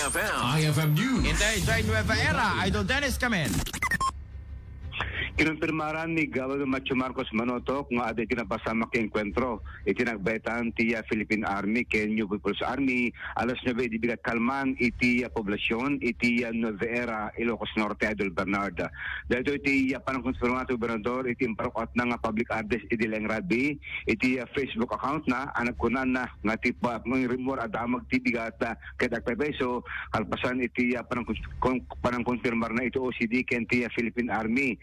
IFM News. Hindi, Joy Nueva Era, Idol Dennis Kamen. Kinumpirmaran ni Gawad Macho Marcos Manotok nga aday kinapasama ke enkwentro. Iti nagbaitan ti Philippine Army ken New People's Army alas 9 di bigat kalman iti poblasyon iti Nueva Era, Ilocos Norte, Idol Bernard. Dahito iti panang konfirmado gobernador iti imparokot na nga public address iti Leng Radby iti Facebook account na anak kunan na nga ti rumor adamag ti bigat ket agpepeso kalpasan iti panang konfirmar na iti OCD ken ti Philippine Army.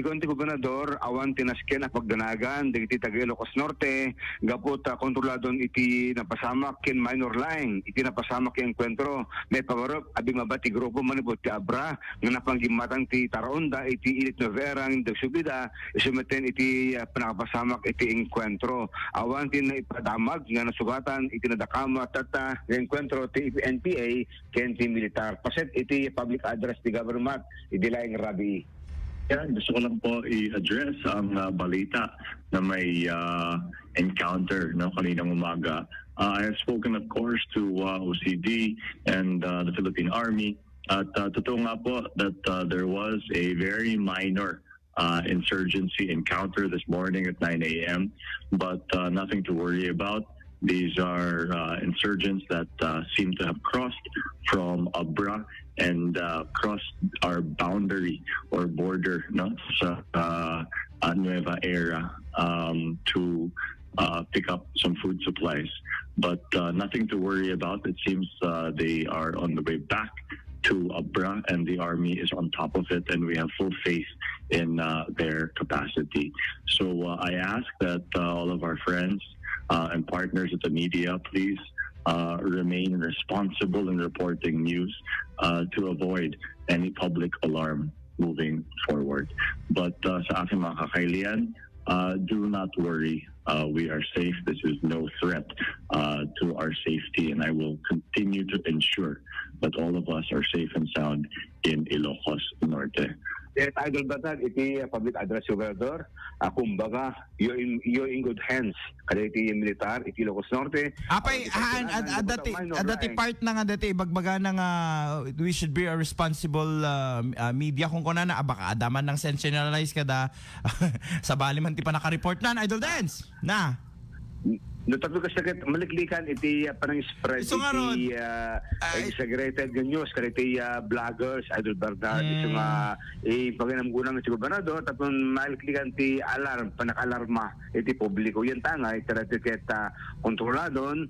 Sigon ti gobernador awan tinasken a pagdanagan dagiti taga Ilocos Norte gapot kontroladon iti napasamak ken minor line iti napasamak ken enkwentro may pagarop abi mabati grupo manipot ti Abra nga napanggimatan ti Taronda iti Ilit Novera ng Dagsubida isumeten iti panakapasamak iti enkwentro awan tin ipadamag nga nasugatan iti nadakama tata enkwentro ti NPA ken ti militar paset iti public address ti government iti Laing Rabi. Yeah, gusto ko lang po i-address ang balita na may encounter no, kaninang umaga. I have spoken of course to OCD and the Philippine Army. At totoo nga po that there was a very minor insurgency encounter this morning at 9 a.m. But nothing to worry about. These are insurgents that seem to have crossed from Abra and crossed our boundary or border no, sa Nueva Era to pick up some food supplies. But nothing to worry about. It seems they are on the way back to Abra and the army is on top of it and we have full faith in their capacity. So I ask that all of our friends and partners at the media, please remain responsible in reporting news to avoid any public alarm moving forward. But sa aking mga kakailian, do not worry. We are safe. This is no threat to our safety, and I will continue to ensure that all of us are safe and sound in Ilocos Norte. Idol Bernard, iti public address gobernador, kumbaga, you're in good hands. Kada iti militar, iti Ilocos Norte. Apay, dati part na nga dati, bagbaga na nga, we should be a responsible media kung kuna na, baka adaman ng sensationalize kada, sa bali man ti pa naka-report na, Idol Dance, na. Natabi ka sakit maliklikan iti panang spread Iso iti exaggerated news kada iti vloggers Idol Bernard iso nga paginamgunang iti gobernador tapos maliklikan ti alarm panakalarma iti publiko yan tanga iti ket kontroladon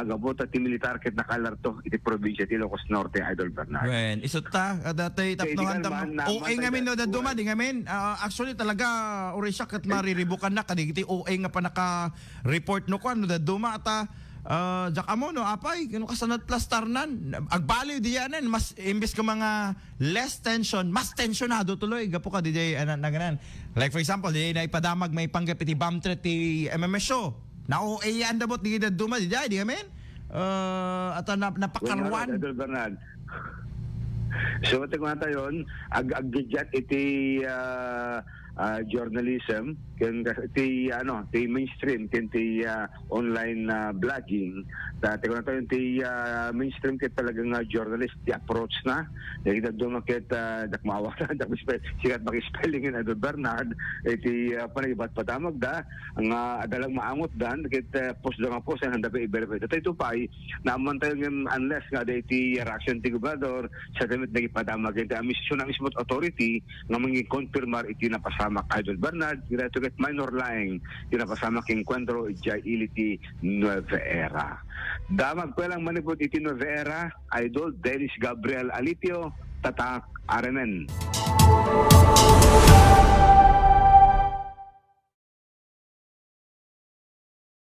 gabot ti militar ket nakalarto iti probinsya ti Ilocos Norte Idol Bernard. When iso ta dati tapnohan OA ngamin no daduma di ngamin actually talaga orisya ket mariribukan na kadigiti OA nga pa naka-report no kon no daduma ata jakamo no apay kano kasanad plastarnan agbaliw diyanen mas imbes ka mga less tension mas tensionado tuloy gapo ka DJ naganan like for example di na ipadamag may panggap iti bomb threat ti MMSO na OA yan dabot di daduma di amen ata napakarwan Idol Bernard. So ito nga tayo ag-gadget iti journalism ken ti mainstream ken ti online blogging dati ko na tayo ti mainstream ket talagang journalist ti approach na dahil dumaket dakmawa dak sikat maki-spelling in Idol Bernard ti panagibat patamag da ang adalang maangot dan ket post da nga post ang handa pa i-verify ito pay naman tayo unless nga ti reaction ti gobernador sa damit na ipadamag iti misyon ng ismot authority nga mangi-confirmar iti napasamak Idol Bernard ito ket minor lying napasamak enkwentro iti Iliti Nueva Era. Damag pelang manipot iti Nueva Era Idol Dennis Gabriel Alitio Tatak RMN.